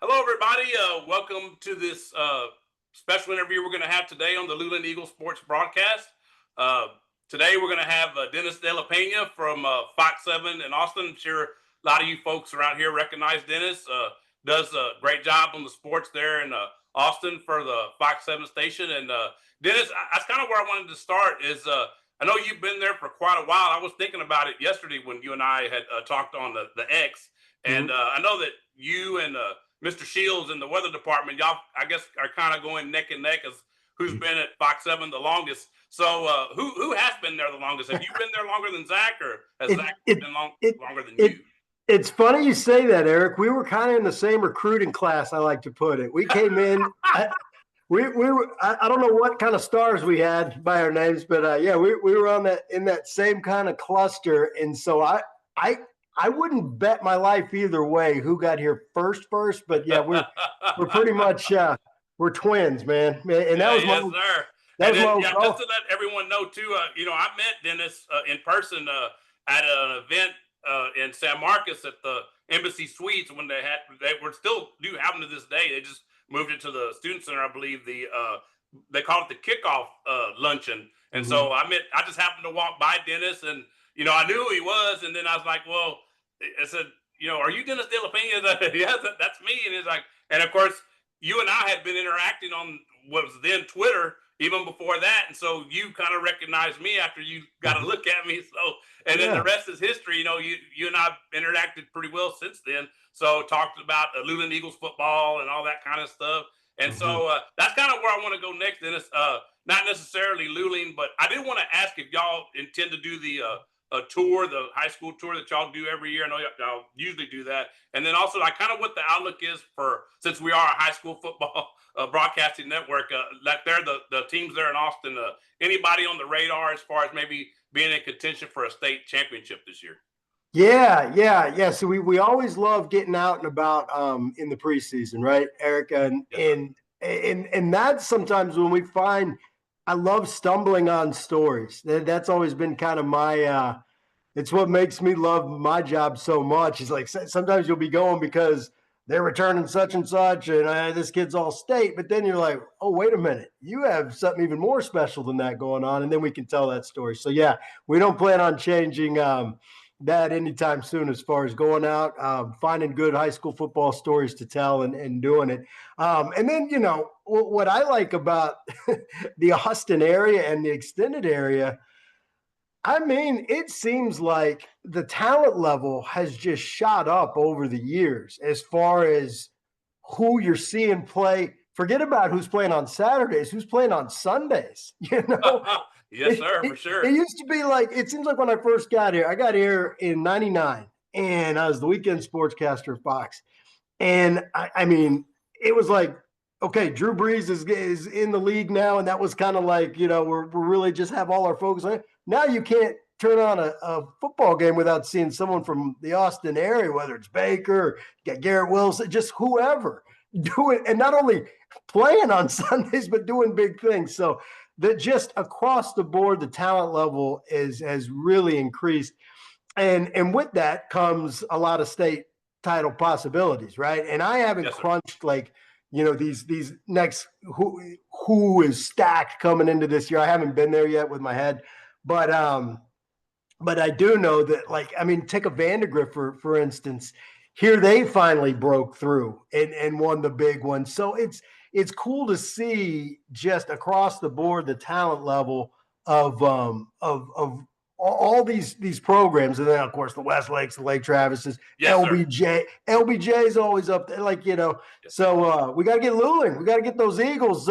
Hello, everybody. Welcome to this special interview we're going to have today on the Luland Eagle Sports broadcast. Uh, Today, we're going to have Dennis De La Peña from Fox 7 in Austin. I'm sure a lot of you folks around here recognize Dennis. Does a great job on the sports there in Austin for the Fox 7 station. And Dennis, that's kind of where I wanted to start is I know you've been there for quite a while. I was thinking about it yesterday when you and I had talked on the X. And Mhm. I know that you and Mr. Shields in the weather department, y'all, I guess, are kind of going neck and neck as who's been at Fox 7 the longest. So, who has been there the longest? Have you been there longer than Zach, or has It Zach it been it longer than it you? it's funny you say that, Eric. We were kind of in the same recruiting class, I like to put it. We came in. We were. I don't know what kind of stars we had by our names, but yeah, we were on that in that same kind of cluster, and so I I wouldn't bet my life either way who got here first. But yeah, we're pretty much we're twins, man. And Yeah, yes, sir. that And was my then, old yeah, just goal. to let everyone know too, I met Dennis in person at an event in San Marcos at the Embassy Suites when they were still do happen to this day. They just moved it to the Student Center, I believe. They call it the kickoff luncheon, and Mhm. so I just happened to walk by Dennis, and I knew who he was, and then I was like, well, I said, are you Dennis De La Pena? Yes, that's me. And he's like, and of course, you and I had been interacting on what was then Twitter even before that. And so you kind of recognized me after you got a look at me. So, and then the Yeah. rest is history. You and I interacted pretty well since then. So talked about Luland Eagles football and all that kind of stuff. And Mhm. so that's kind of where I want to go next, Dennis. Not necessarily Luling, but I did want to ask if y'all intend to do the tour, the high school tour that y'all do every year. I know y'all usually do that. And then also, like, kind of what the outlook is for, since we are a high school football broadcasting network, like they're the teams there in Austin. Anybody on the radar as far as maybe being in contention for a state championship this year? Yeah. So we always love getting out and about in the preseason, right, Eric? And Yes, sir. and and that's sometimes when we find I love stumbling on stories. That's always been kind of my it's what makes me love my job so much. Is like sometimes you'll be going because they're returning such and such, and this kid's all state. But then you're like, oh, wait a minute, you have something even more special than that going on, and then we can tell that story. So yeah, we don't plan on changing that anytime soon as far as going out, finding good high school football stories to tell and doing it. And then, what I like about the Austin area and the extended area, I mean, it seems like the talent level has just shot up over the years as far as who you're seeing play. Forget about who's playing on Saturdays, who's playing on Sundays. Yes, It, sir, it, for sure. it used to be like, it seems like when I first got here, I got here in 99 and I was the weekend sportscaster at Fox. And I mean, it was like, okay, Drew Brees is in the league now. And that was kind of like, we're really just have all our focus on it. Now you can't turn on a football game without seeing someone from the Austin area, whether it's Baker, get Garrett Wilson, just whoever doing, and not only playing on Sundays, but doing big things. So that just across the board, the talent level has really increased. And with that comes a lot of state title possibilities, right? And I haven't Yes, sir. crunched like these next who is stacked coming into this year. I haven't been there yet with my head, but but I do know that, like, I mean, take a Vandergrift for instance. Here they finally broke through and won the big one. So it's cool to see just across the board the talent level of all these programs, and then of course the West Lakes, the Lake Travises, Yes, sir. LBJ is always up there, like Yes, sir. So we got to get Luling, we got to get those Eagles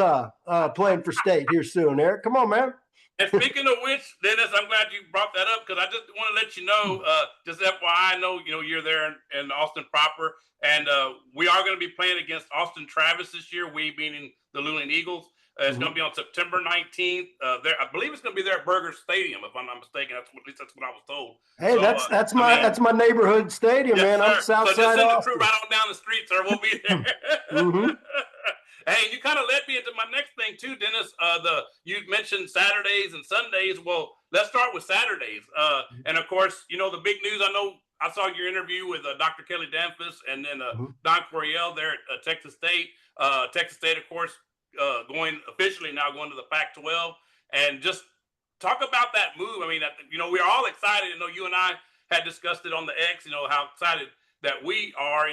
playing for state here soon. Eric, come on, man. And speaking of which, Dennis, I'm glad you brought that up because I just want to let you know, just FYI, I know you're there in Austin proper, and we are going to be playing against Austin Travis this year. We meaning the Luling Eagles. It's going to be on September 19th. There, I believe it's going to be there at Burger Stadium, if I'm not mistaken. At least that's what I was told. Hey, So, that's I my mean, that's my neighborhood stadium, yes, man. I'm sir. So just Southside send the crew Austin. right on down the street, sir. We'll be there. Mm-hmm. Hey, you kind of led me into my next thing too, Dennis. You mentioned Saturdays and Sundays. Well, let's start with Saturdays. And of course, the big news. I know I saw your interview with Dr. Kelly Danfus and then Mhm. Don Coryell there at Texas State. Texas State, of course, going officially now going to the Pac-12, and just talk about that move. I mean, we're all excited. You and I had discussed it on the X. How excited that we are.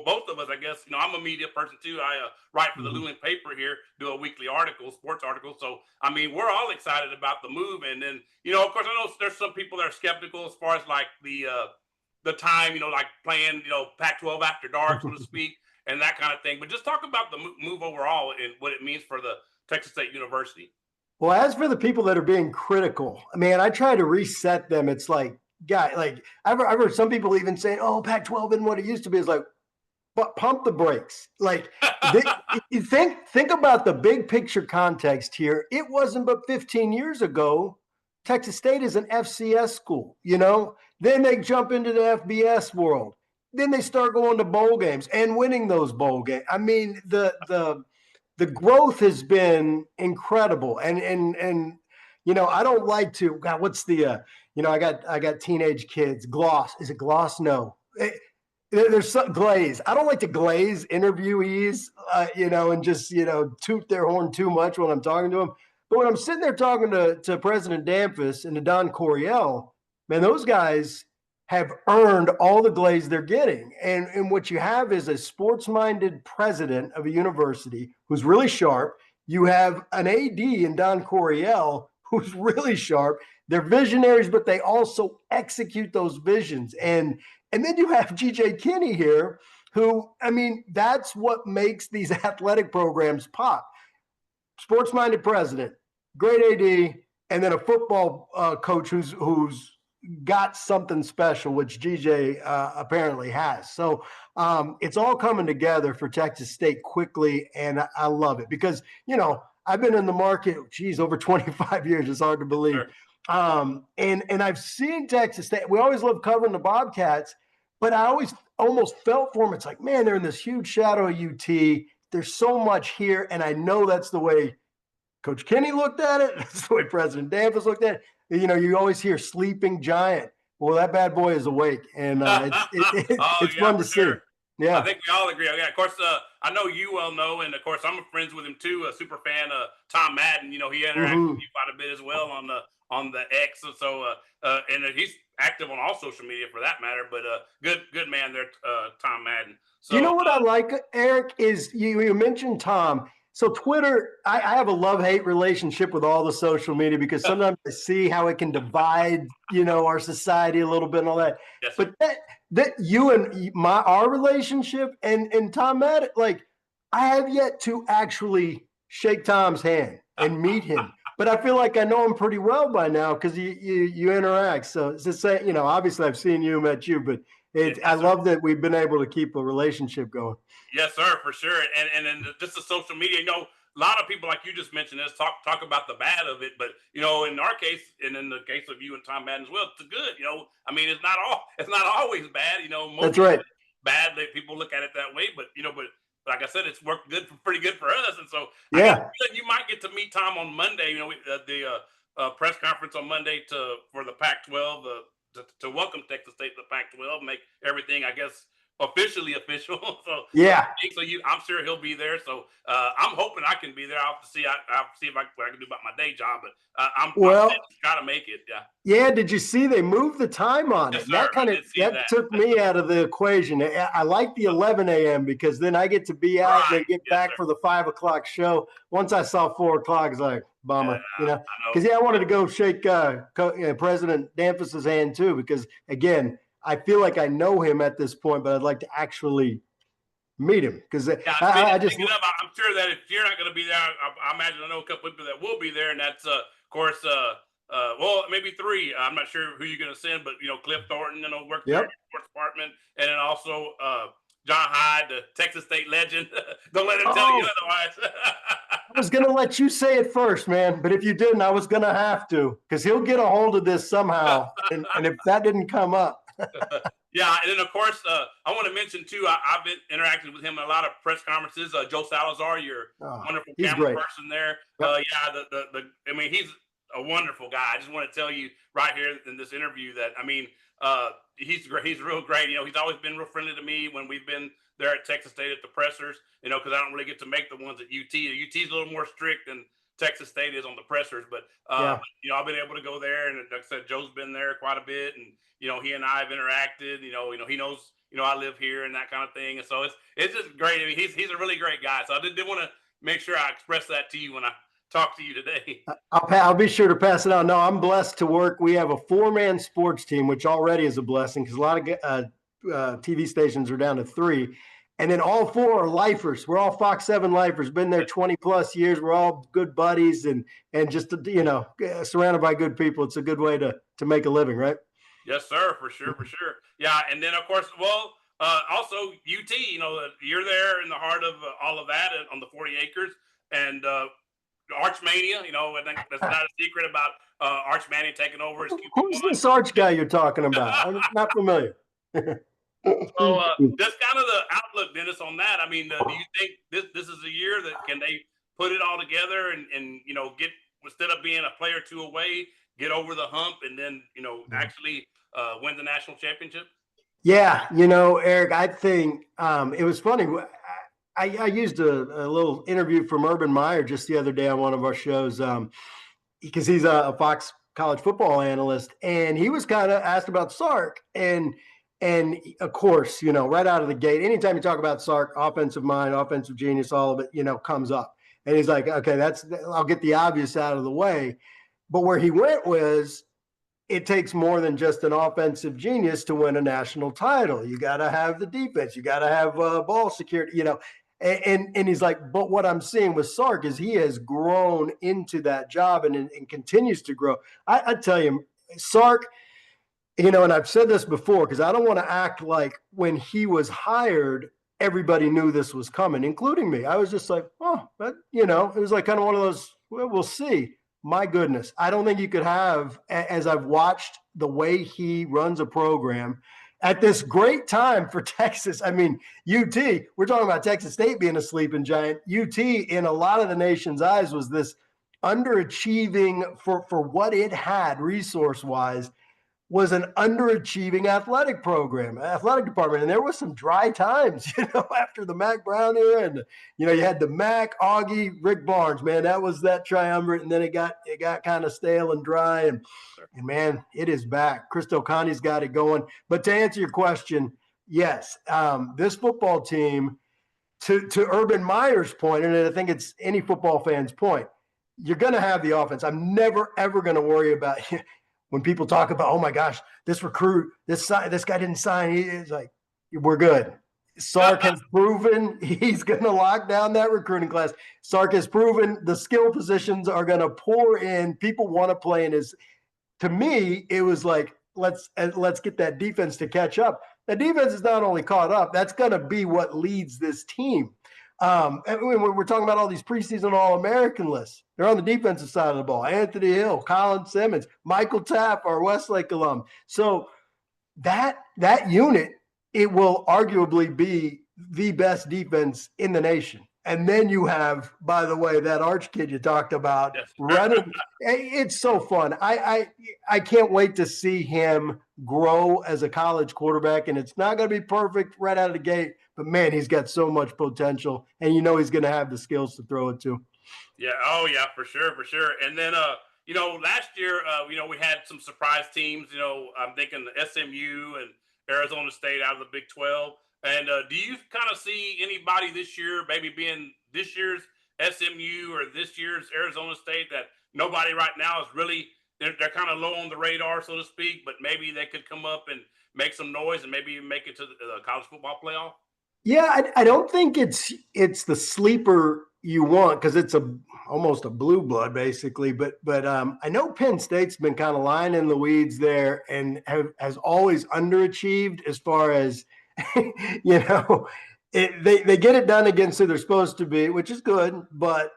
Both of us, I guess. I'm a media person too. I write for the Mhm. Luling paper here, do a weekly article, sports article. So I mean, we're all excited about the move. And then, of course, I know there's some people that are skeptical as far as like the time, like playing, Pac-12 after dark, so to speak, and that kind of thing. But just talk about the move overall and what it means for the Texas State University. Well, as for the people that are being critical, man, I try to reset them. It's like, guy, like I've heard some people even saying, "Oh, Pac-12 isn't what it used to be." It's like, but pump the brakes. Like, you think about the big picture context here. It wasn't but 15 years ago. Texas State is an FCS school. Then they jump into the FBS world. Then they start going to bowl games and winning those bowl games. I mean, the growth has been incredible. And I don't like to. God, what's the I got teenage kids. Gloss, is it gloss? No. There's some glaze. I don't like to glaze interviewees, and just toot their horn too much when I'm talking to them. But when I'm sitting there talking to President Danfus and to Don Coryell, man, those guys have earned all the glaze they're getting. And what you have is a sports-minded president of a university who's really sharp. You have an AD in Don Coryell who's really sharp. They're visionaries, but they also execute those visions. And then you have GJ Kinney here, who, I mean, that's what makes these athletic programs pop. Sports-minded president, great AD, and then a football coach who's got something special, which GJ apparently has. So it's all coming together for Texas State quickly, and I love it because, I've been in the market, geez, over 25 years. It's hard to believe. Sure. And I've seen Texas State. We always love covering the Bobcats, but I always almost felt for them. It's like, man, they're in this huge shadow of UT. There's so much here, and I know that's the way Coach Kenny looked at it. That's the way President Danvers looked at it. You always hear sleeping giant. Well, that bad boy is awake, and Oh it's yeah, fun to for see. sure. I Yeah. think we all agree. Yeah, of course. I know you well know, and of course, I'm friends with him too. A super fan of Tom Madden. He interacts with Mm-hmm. you quite a bit as well on the X. And he's active on all social media for that matter. But good man there, Tom Madden. You So know what I like, Eric, is you mentioned Tom. So Twitter, I have a love-hate relationship with all the social media because sometimes I see how it can divide, our society a little bit and all that. yes, sir. But that you and our relationship and Tom Madden, like I have yet to actually shake Tom's hand and meet him. But I feel like I know him pretty well by now because you interact. So it's just saying, obviously I've seen you, met you, but Yes, I sir. love that we've been able to keep a relationship going. Yes, sir, for sure. And then just the social media, a lot of people like you just mentioned this talk about the bad of it, but in our case, and in the case of you and Tom Madden as well, it's good. I mean, it's not always bad. Most That's of right. it's bad that people look at it that way, but like I said, it's worked pretty good for us. And so I got a Yeah. feeling you might get to meet Tom on Monday. The press conference on Monday for the Pac-12 to welcome Texas State to the Pac-12, make everything, I guess, officially official. Yeah. I'm sure he'll be there. So I'm hoping I can be there. I'll have to see. I'll see what I can do about my day job, but I'm Well, got to make it. Yeah. yeah. Did you see they moved the time on Yes, it? sir. That I kind of did see that that. took me out of the equation. I like the 11 a.m. because then I get to be out and Right. then get Yes, back sir. for the 5 o'clock show. Once I saw 4 o'clock, it's like Yeah, bummer, I know. because I wanted to go shake President Danfus's hand too because again, I feel like I know him at this point, but I'd like to actually meet him because Yeah, I just speaking of, I'm sure that if you're not going to be there, I imagine I know a couple people that will be there, and that's of course, well, maybe three. I'm not sure who you're going to send, but Cliff Thornton, works there in yep. the sports department, and then also John Hyde, the Texas State legend. Don't let him tell you Oh, otherwise. I was going to let you say it first, man. But if you didn't, I was going to have to because he'll get a hold of this somehow. And if that didn't come up, Yeah, and then of course, I want to mention too. I've been interacting with him in a lot of press conferences. Joe Salazar, your oh, wonderful he's camera great. person there. Yep. Yeah, I mean, he's a wonderful guy. I just want to tell you right here in this interview that I mean, He's great. He's real great. He's always been real friendly to me when we've been there at Texas State at the pressers. Because I don't really get to make the ones at UT. UT's a little more strict than Texas State is on the pressers, but Yeah. I've been able to go there, and like I said, Joe's been there quite a bit, and he and I have interacted. He knows I live here and that kind of thing, and so it's just great. I mean, he's a really great guy. So I did want to make sure I express that to you when I talk to you today. I'll be sure to pass it on. No, I'm blessed to work. We have a 4-man sports team, which already is a blessing because a lot of TV stations are down to 3. And then all 4 are lifers. We're all Fox 7 lifers, been there 20 plus years. We're all good buddies and just, surrounded by good people. It's a good way to make a living, right? Yes, sir. For sure. Yeah. And then, of course, also UT, you're there in the heart of all of that on the 40 acres. And Archmania, I think that's not a secret about Arch Manning taking over as QB1. Who's this Arch guy you're talking about? I'm not familiar. So that's kind of the outlook, Dennis, on that. I mean, do you think this is a year that can they put it all together and get, instead of being a play or 2 away, get over the hump and then actually win the national championship? Yeah, Eric, I think it was funny. I used a little interview from Urban Meyer just the other day on one of our shows because he's a Fox college football analyst, and he was kind of asked about Sark and of course, right out of the gate, anytime you talk about Sark, offensive mind, offensive genius, all of it, comes up. And he's like, okay, I'll get the obvious out of the way. But where he went was, it takes more than just an offensive genius to win a national title. You got to have the defense. You got to have ball security, and he's like, but what I'm seeing with Sark is he has grown into that job and continues to grow. I tell you, Sark, and I've said this before because I don't want to act like when he was hired, everybody knew this was coming, including me. I was just like, oh, but, it was like kind of one of those, well, we'll see. My goodness. I don't think you could have, as I've watched the way he runs a program at this great time for Texas. I mean, UT, we're talking about Texas State being a sleeping giant. UT, in a lot of the nation's eyes, was this underachieving for what it had resource-wise, was an underachieving athletic department. And there was some dry times, after the Mac Brown era. And, you had the Mac, Augie, Rick Barnes, man, that was that triumvirate. And then it got kind of stale and dry. And man, it is back. Chris O'Connor's got it going. But to answer your question, yes, this football team, to Urban Meyer's point, and I think it's any football fan's point, you're going to have the offense. I'm never, ever going to worry about when people talk about, oh my gosh, this recruit, this guy didn't sign. He's like, we're good. Sark has proven he's going to lock down that recruiting class. Sark has proven the skill positions are going to pour in. People want to play in his. To me, it was like, let's get that defense to catch up. The defense is not only caught up, that's going to be what leads this team. And we're talking about all these preseason All-American lists. They're on the defensive side of the ball. Anthony Hill, Colin Simmons, Michael Tapp, our Westlake alum. So that unit, it will arguably be the best defense in the nation. And then you have, by the way, that Arch kid you talked about running. It's so fun. I can't wait to see him grow as a college quarterback. And it's not going to be perfect right out of the gate. But, man, he's got so much potential. And he's going to have the skills to throw it to. Yeah. Oh, yeah, for sure. And then, last year, we had some surprise teams. I'm thinking the SMU and Arizona State out of the Big 12. And do you kind of see anybody this year, maybe being this year's SMU or this year's Arizona State, that nobody right now is really, they're kind of low on the radar, so to speak, but maybe they could come up and make some noise and maybe make it to the college football playoff? Yeah, I don't think it's the sleeper you want because it's almost a blue blood basically. But I know Penn State's been kind of lying in the weeds there and has always underachieved as far as they get it done against who they're supposed to be, which is good. But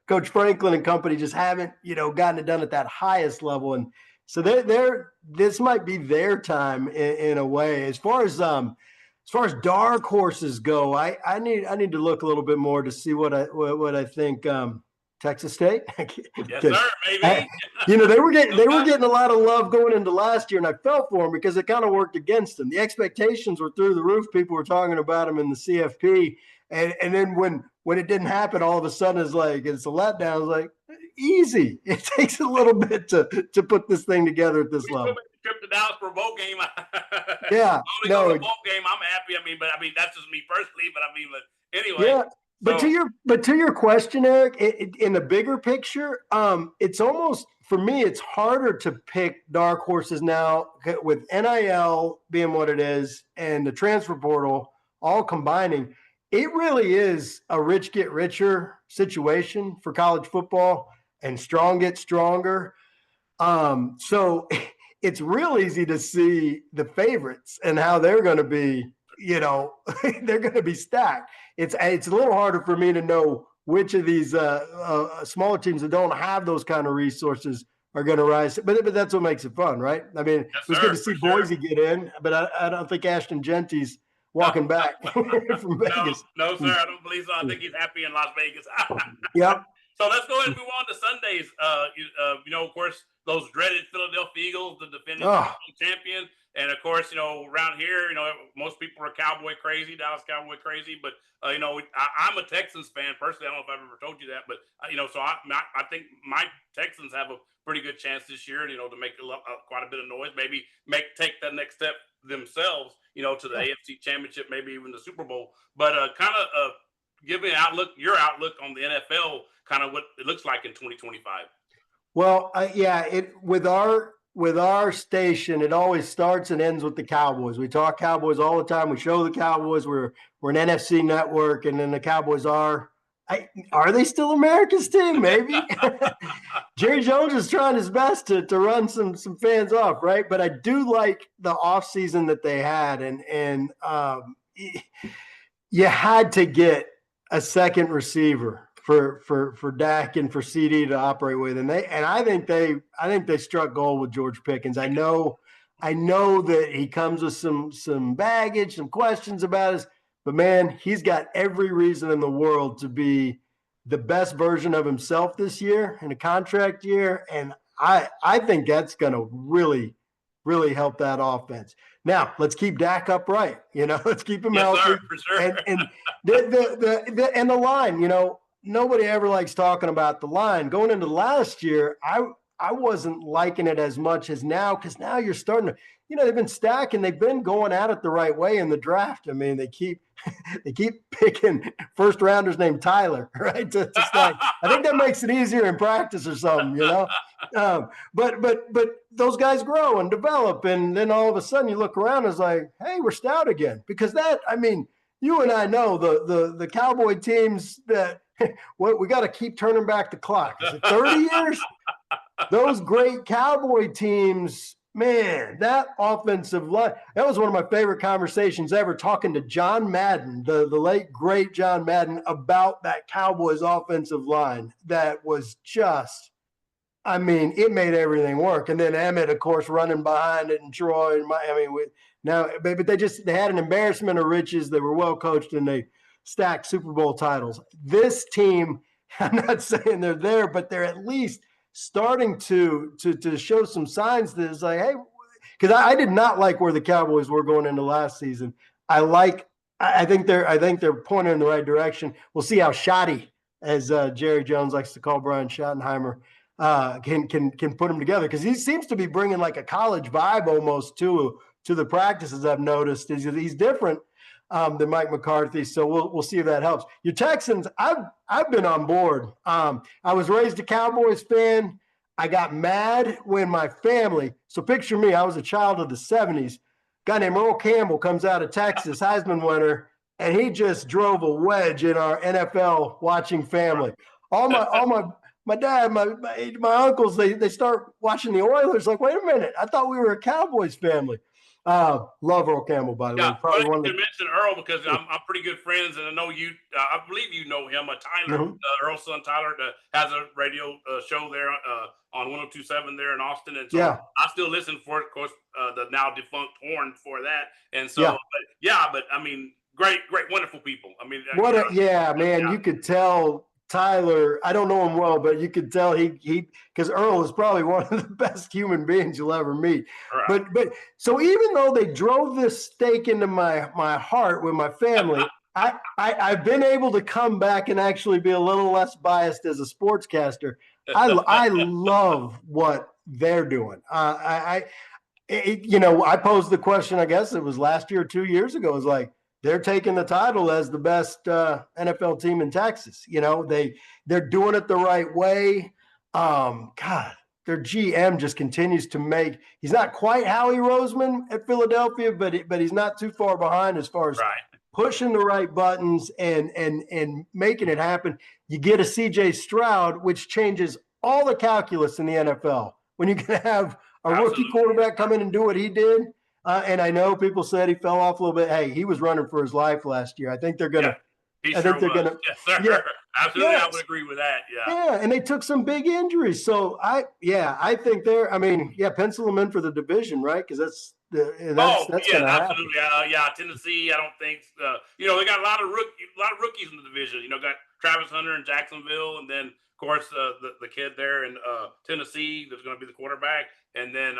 Coach Franklin and company just haven't gotten it done at that highest level, and so this might be their time in a way. As far as dark horses go, I need to look a little bit more to see what I think Texas State. Yes, sir, maybe. They were getting a lot of love going into last year, and I felt for them because it kind of worked against them. The expectations were through the roof. People were talking about them in the CFP, and then when it didn't happen, all of a sudden it's a letdown. It's like easy. It takes a little bit to put this thing together at this level. Trip to Dallas for a bowl game. Yeah, go to a bowl game. I'm happy. But that's just me personally. But anyway. Yeah. But to your question, Eric, in the bigger picture, it's almost, for me, it's harder to pick dark horses now with NIL being what it is and the transfer portal all combining. It really is a rich get richer situation for college football, and strong get stronger. So it's real easy to see the favorites and how they're going to be. They're going to be stacked. It's a little harder for me to know which of these smaller teams that don't have those kind of resources are going to rise. But that's what makes it fun, right? I mean, yes, it was good to see Boise get in, but I don't think Ashton Genty's walking back from Vegas. No, sir, I don't believe so. I think he's happy in Las Vegas. Yep. So let's go ahead and move on to Sundays. Of course, those dreaded Philadelphia Eagles, the defending champion. And of course, around here, most people are Cowboy crazy, Dallas Cowboy crazy. But I'm a Texans fan personally. I don't know if I've ever told you that, but so I think my Texans have a pretty good chance this year, to make quite a bit of noise. Maybe take that next step themselves, to the AFC Championship, maybe even the Super Bowl. But give me your outlook on the NFL, kind of what it looks like in 2025. Well, with our station, it always starts and ends with the Cowboys. We talk Cowboys all the time. We show the Cowboys. We're an NFC network, and then the Cowboys are they still America's team? Maybe. Jerry Jones is trying his best to run some fans off, right? But I do like the offseason that they had, and you had to get a second receiver for Dak and for CD to operate with, and I think they struck gold with George Pickens. I know that he comes with some baggage, some questions about us, but man, he's got every reason in the world to be the best version of himself this year in a contract year, and I think that's going to really, really help that offense. Now, let's keep Dak upright. Let's keep him healthy. Sir, for sure. And the line. Nobody ever likes talking about the line. Going into last year, I wasn't liking it as much as now, because now you're starting to, they've been stacking, they've been going at it the right way in the draft. I mean, they keep picking first rounders named Tyler, right? To stack. I think that makes it easier in practice or something, But those guys grow and develop, and then all of a sudden you look around and it's like, hey, we're stout again. Because you and I know the Cowboy teams that we got to keep turning back the clock. Is it 30 years? Those great Cowboy teams, man, that offensive line, that was one of my favorite conversations ever, talking to John Madden, the late, great John Madden, about that Cowboys offensive line. That was just, it made everything work. And then Emmett, of course, running behind it, and Troy, and but they had an embarrassment of riches. They were well coached, and they stacked Super Bowl titles. This team, I'm not saying they're there, but they're at least starting to show some signs that it's like, hey, because I did not like where the Cowboys were going into last season. I think they're pointing in the right direction. We'll see how shoddy, as Jerry Jones likes to call Brian Schottenheimer, can put them together, because he seems to be bringing like a college vibe almost to the practices. I've noticed he's different than Mike McCarthy. So we'll see if that helps. Your Texans, I've been on board. I was raised a Cowboys fan. I got mad when my family, so picture me, I was a child of the 70s. A guy named Earl Campbell comes out of Texas, Heisman winner, and he just drove a wedge in our NFL watching family. All my dad, my uncles, they start watching the Oilers. Like, wait a minute, I thought we were a Cowboys family. Love Earl Campbell, by the way. Probably one of the, mention Earl because I'm pretty good friends, and I know you. I believe you know him. Tyler, Earl's son Tyler, has a radio show there on 102.7 there in Austin, and so I still listen for it. Of course, the now defunct Horn for that, and so but great, wonderful people. Man, you could tell Tyler, I don't know him well, but you could tell because Earl is probably one of the best human beings you'll ever meet. Right. But so even though they drove this stake into my heart with my family, I've been able to come back and actually be a little less biased as a sportscaster. I love what they're doing. I posed the question, I guess it was last year or 2 years ago. It was like, they're taking the title as the best NFL team in Texas. They're doing it the right way. God, their GM just continues to make. He's not quite Howie Roseman at Philadelphia, but he's not too far behind as far as Right. pushing the right buttons and making it happen. You get a CJ Stroud, which changes all the calculus in the NFL. When you can have a rookie quarterback come in and do what he did. And I know people said he fell off a little bit. Hey, he was running for his life last year. I think they're going to. Yeah, they're going to. Yes, sir. Yeah, absolutely, I would agree with that. Yeah, and they took some big injuries. So I think they're. I mean, pencil them in for the division, right? Because that's absolutely. Tennessee, I don't think. They got a lot of rookies in the division. Got Travis Hunter in Jacksonville, and then of course the kid there in Tennessee that's going to be the quarterback. And then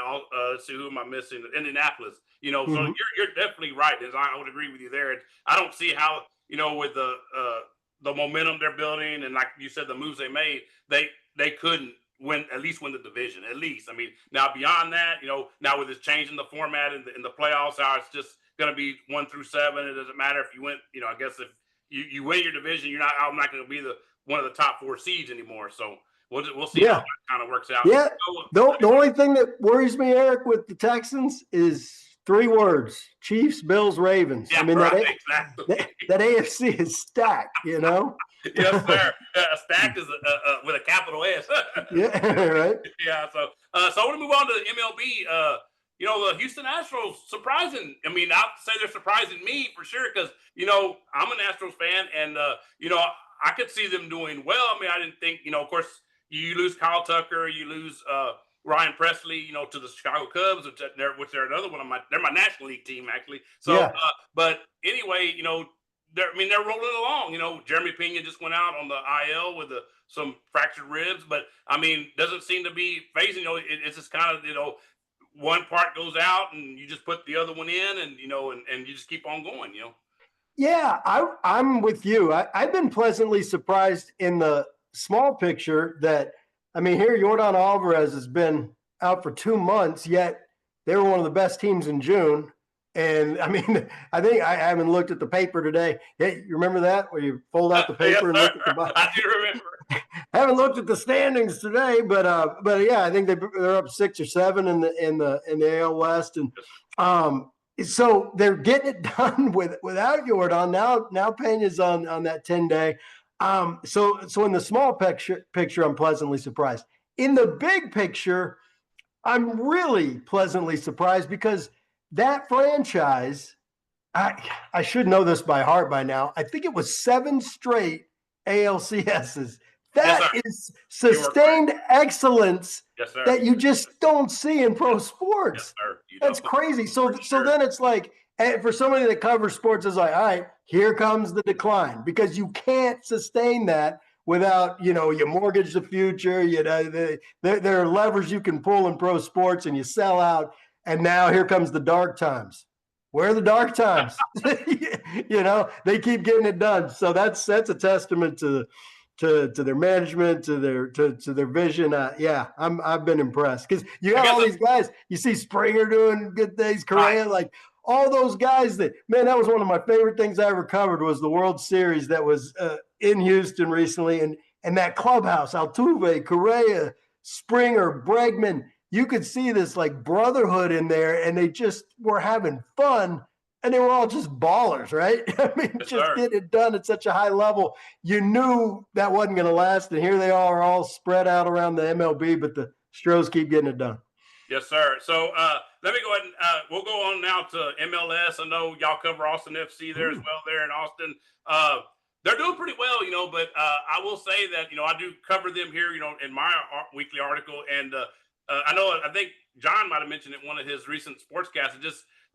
let's see, who am I missing? Indianapolis. So you're definitely right. I would agree with you there. And I don't see how with the momentum they're building and like you said, the moves they made, they couldn't win the division. At least, I mean, now beyond that, now with this change in the format in the playoffs, how it's just going to be 1 through 7. It doesn't matter if you win. I guess if you win your division, I'm not going to be one of the top 4 seeds anymore. So. We'll see how that kind of works out. Yeah. The only thing that worries me, Eric, with the Texans is 3 words: Chiefs, Bills, Ravens. Yeah, I mean, exactly. that AFC is stacked, Yes, sir. Stacked is with a capital S. Yeah, right. Yeah. So I want to move on to the MLB. The Houston Astros, surprising. I mean, I'll say they're surprising me for sure because, I'm an Astros fan and, I could see them doing well. I mean, I didn't think, of course, you lose Kyle Tucker, you lose Ryan Presley, to the Chicago Cubs, which they're another one of they're my National League team actually. So, yeah. But anyway, they're rolling along. Jeremy Peña just went out on the IL with some fractured ribs, but I mean, doesn't seem to be phasing. It's just kind of one part goes out and you just put the other one in, and and you just keep on going. Yeah, I'm with you. I've been pleasantly surprised in the small picture that, I mean, here Yordan Alvarez has been out for 2 months, yet they were one of the best teams in June. And I mean, I think I haven't looked at the paper today. Hey, you remember that where you fold out the paper and look at the box? I do remember. I haven't looked at the standings today, but yeah, I think they're up 6 or 7 in the AL West, and so they're getting it done without Yordan. Now Peña's on that 10-day. So in the small picture, I'm pleasantly surprised. In the big picture, I'm really pleasantly surprised because that franchise, I should know this by heart by now. I think it was 7 straight ALCSs. That is sustained excellence that you just don't see in pro sports. Yes, that's crazy. So then it's like, for somebody that covers sports, it's like, all right, here comes the decline, because you can't sustain that without, you mortgage the future. There are levers you can pull in pro sports, and you sell out. And now here comes the dark times. Where are the dark times? They keep getting it done. So that's a testament to their management, to their vision. I've been impressed because you got all these guys. You see Springer doing good things, Correa, like all those guys. That was one of my favorite things I ever covered was the World Series that was in Houston recently, and that clubhouse, Altuve, Correa, Springer, Bregman. You could see this like brotherhood in there, and they just were having fun. And they were all just ballers, right? I mean, getting it done at such a high level. You knew that wasn't going to last, and here they are all spread out around the MLB, but the Stros keep getting it done. Yes, sir. So let me go ahead and we'll go on now to MLS. I know y'all cover Austin FC there as well there in Austin. They're doing pretty well, but I will say that, I do cover them here, in my weekly article. And I think John might have mentioned it in one of his recent sportscasts.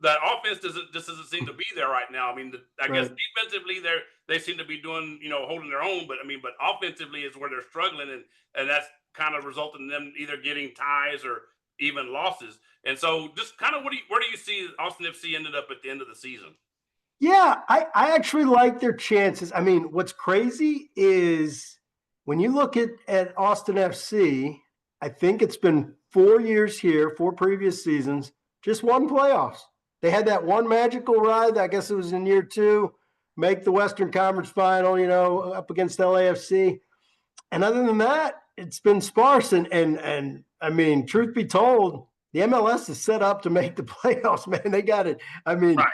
that offense doesn't seem to be there right now. I mean, I guess Right. defensively they seem to be doing, holding their own, but I mean, but offensively is where they're struggling, and that's kind of resulting in them either getting ties or even losses. And so, just kind of where do you see Austin FC ended up at the end of the season? Yeah, I actually like their chances. I mean, what's crazy is when you look at Austin FC, I think it's been 4 years here, 4 previous seasons, just one playoffs. They had that one magical ride, I guess it was in year two, make the Western Conference final, up against LAFC. And other than that, it's been sparse. And I mean, truth be told, the MLS is set up to make the playoffs, man. They got it. I mean, Right.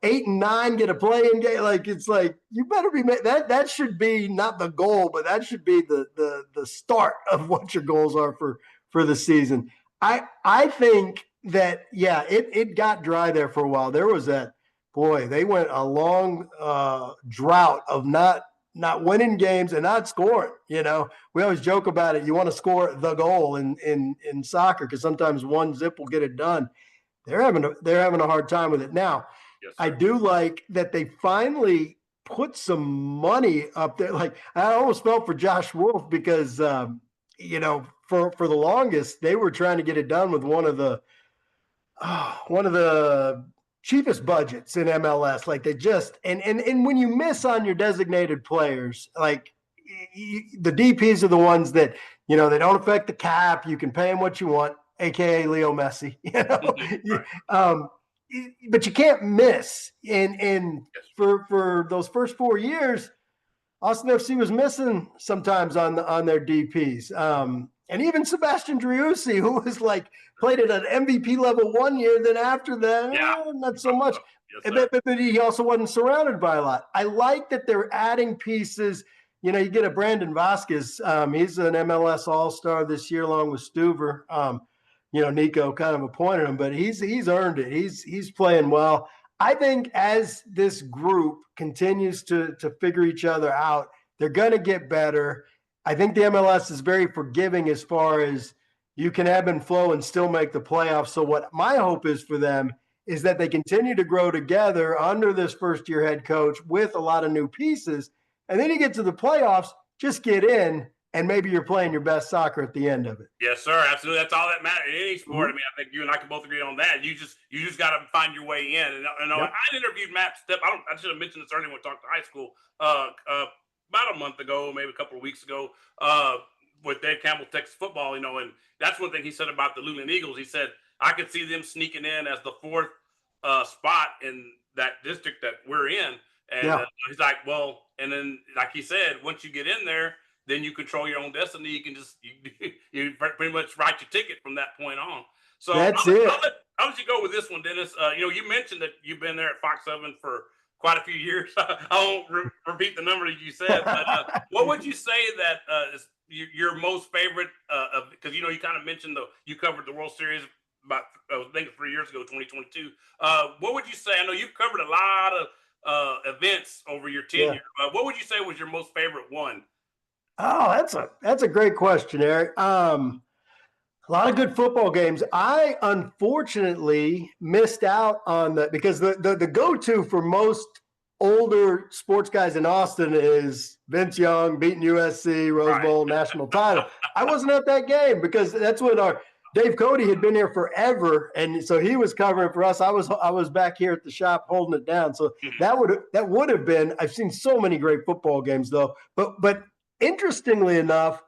8 and 9 get a play-in game. Like it's like you better be that should be not the goal, but that should be the start of what your goals are for the season. I think that it got dry there for a while. There was that boy, they went a long drought of not winning games and not scoring. We always joke about it. You want to score the goal in soccer because sometimes one zip will get it done. They're having a hard time with it now. Yes, I sir. do like that they finally put some money up there. Like I almost felt for Josh Wolf because for the longest they were trying to get it done with one of the cheapest budgets in MLS. Like they just and when you miss on your designated players, like the DPs are the ones that they don't affect the cap. You can pay them what you want, aka Leo Messi. Right. But you can't miss. And Yes. for those first 4 years, Austin FC was missing sometimes on their DPs. And even Sebastian Driussi, who was like played at an MVP level 1 year, then after that, Yeah. not so much. Yes, sir. But he also wasn't surrounded by a lot. I like that they're adding pieces. You get a Brandon Vasquez. He's an MLS All-Star this year, along with Stuver. Nico kind of appointed him, but he's earned it. He's playing well. I think as this group continues to figure each other out, they're going to get better. I think the MLS is very forgiving as far as you can ebb and flow and still make the playoffs. So what my hope is for them is that they continue to grow together under this first-year head coach with a lot of new pieces. And then you get to the playoffs, just get in, and maybe you're playing your best soccer at the end of it. Yes, sir. Absolutely. That's all that matters in any sport. Mm-hmm. I mean, I think you and I can both agree on that. You just got to find your way in. And Yep. I interviewed Matt Stepp. I should have mentioned this earlier when we talked to high school. About a month ago, maybe a couple of weeks ago, with Dave Campbell, Texas football. And that's one thing he said about the Luling Eagles. He said I could see them sneaking in as the fourth spot in that district that we're in. And he's like, well, and then like he said, once you get in there, then you control your own destiny. You can just you pretty much write your ticket from that point on. So That's I'll it. let you go with this one, Dennis. You mentioned that you've been there at Fox 7 for quite a few years. I won't repeat the number that you said, but what would you say that is your most favorite? Because you kind of mentioned you covered the World Series about I think 3 years ago, 2022. What would you say? I know you've covered a lot of events over your tenure. What would you say was your most favorite one? Oh, that's a great question, Eric. A lot of good football games. I unfortunately missed out on that because the go-to for most older sports guys in Austin is Vince Young beating USC, Rose Bowl, national title. I wasn't at that game because that's when our Dave Cody had been here forever, and so he was covering for us. I was back here at the shop holding it down. So that would have been. I've seen so many great football games though, but interestingly enough,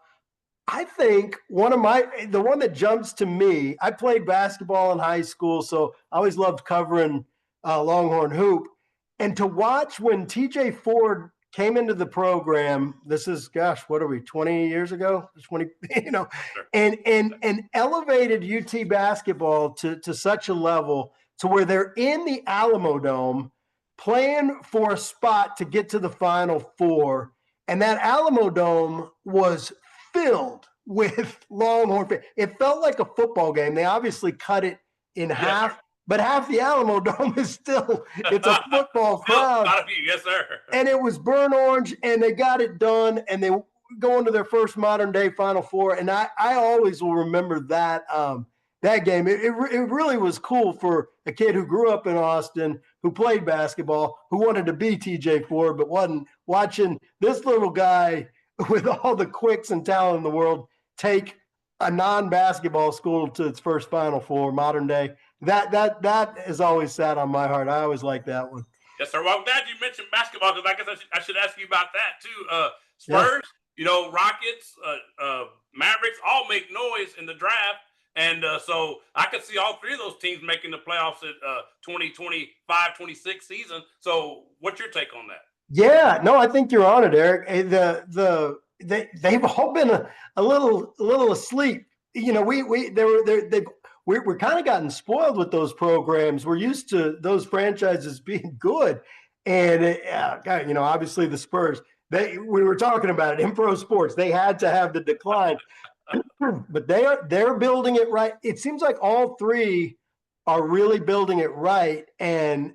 I think the one that jumps to me, I played basketball in high school, so I always loved covering Longhorn hoop. And to watch when TJ Ford came into the program, this is, what are we, 20 years ago? 20, and elevated UT basketball to such a level to where they're in the Alamo Dome playing for a spot to get to the Final Four. And that Alamo Dome was filled with Longhorn fans. It felt like a football game. They obviously cut it in half, but half the Alamo Dome is it's a football crowd. Not a few, yes, sir. And it was burnt orange, and they got it done, and they go into their first modern day Final Four. And I always will remember that. that game. It really was cool for a kid who grew up in Austin, who played basketball, who wanted to be TJ Ford, but wasn't, watching this little guy with all the quicks and talent in the world take a non-basketball school to its first Final Four, modern day. That has always sat on my heart. I always like that one. Yes, sir. Well, I'm glad you mentioned basketball because I guess I should ask you about that too. Yeah. Spurs, Rockets, Mavericks all make noise in the draft. And so I could see all three of those teams making the playoffs at 2025-26 season. So what's your take on that? Yeah, no, I think you're on it, Eric. They've all been a little asleep. We're kind of gotten spoiled with those programs. We're used to those franchises being good, and obviously the Spurs. We were talking about it in pro sports. They had to have the decline, but they're building it right. It seems like all three are really building it right. And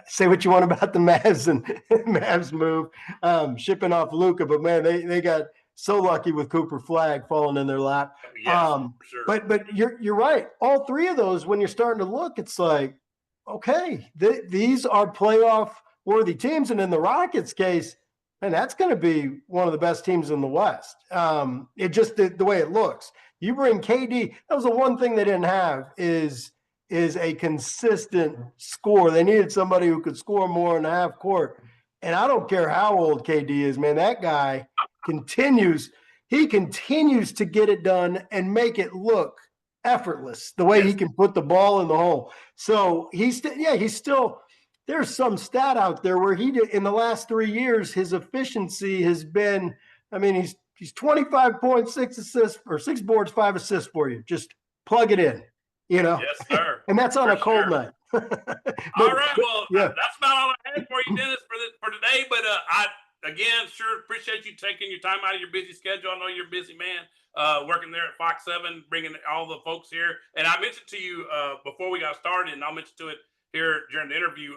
say what you want about the Mavs and Mavs move, shipping off Luka, but man, they got so lucky with Cooper Flag falling in their lap. Yes, for sure. But you're right. All three of those, when you're starting to look, it's like, okay, these are playoff worthy teams. And in the Rockets case, and that's going to be one of the best teams in the West. It just the way it looks. You bring KD. That was the one thing they didn't have is a consistent score. They needed somebody who could score more in the half court. And I don't care how old KD is, man. That guy continues to get it done and make it look effortless. The way he can put the ball in the hole. So he's still. There's some stat out there where he did in the last 3 years, his efficiency has been, I mean, he's 25.6 assists or 6 boards, 5 assists for you. Just plug it in, Yes, sir. And that's on a cold night. All right. Well, that's about all I had for you, Dennis, for today. But I, again, sure appreciate you taking your time out of your busy schedule. I know you're a busy man working there at Fox 7, bringing all the folks here. And I mentioned to you before we got started, and I'll mention to it here during the interview,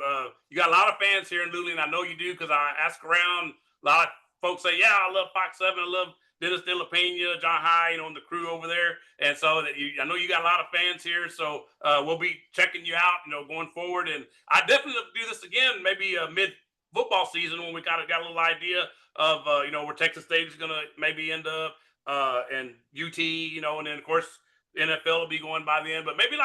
you got a lot of fans here in Luling. I know you do because I ask around. A lot of folks say, yeah, I love Fox 7. I love Dennis De La Peña, John High, and the crew over there. And so I know you got a lot of fans here. So we'll be checking you out, going forward. And I definitely do this again, maybe mid-football season when we got a little idea of, where Texas State is going to maybe end up and UT, and then, of course, NFL will be going by then. But maybe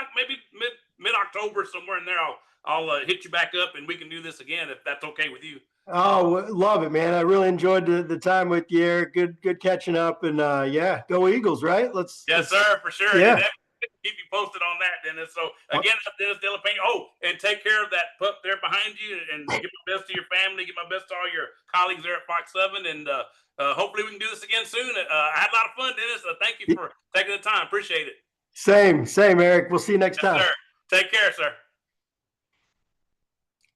mid-October, somewhere in there, I'll hit you back up and we can do this again if that's okay with you. Oh, love it, man. I really enjoyed the time with you, Eric. Good catching up. And go Eagles, right? Yes, sir, for sure. Yeah. Keep you posted on that, Dennis. So again, Dennis De La Peña. Oh, and take care of that pup there behind you, and give my best to your family, give my best to all your colleagues there at Fox 7, and hopefully we can do this again soon. I had a lot of fun, Dennis. Thank you for taking the time. Appreciate it. Same, Eric. We'll see you next time. Sir. Take care, sir.